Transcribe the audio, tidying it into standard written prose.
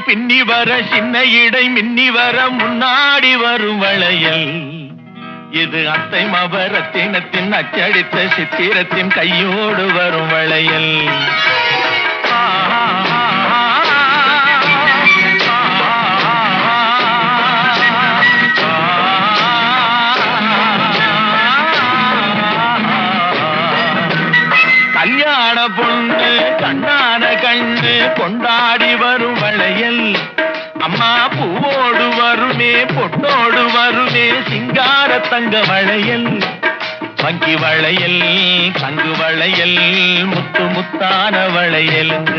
பின்னி வர சின்ன இடை மின்னி வர முன்னாடி வரும் வளையல் இது அத்தை மபரத்தினத்தின் அச்சடித்த சித்திரத்தின் கையோடு வரும் வளையல் கல்யாண பொண்ணு கண்ணான கண்ணு கொண்டாடி வரும் வளையல் அம்மா பூவோடு வருமே பொட்டோடு வருமே சிங்கார தங்க வளையல் வங்கி வளையல் தங்கு வளையல் முத்து முத்தான வளையலுங்க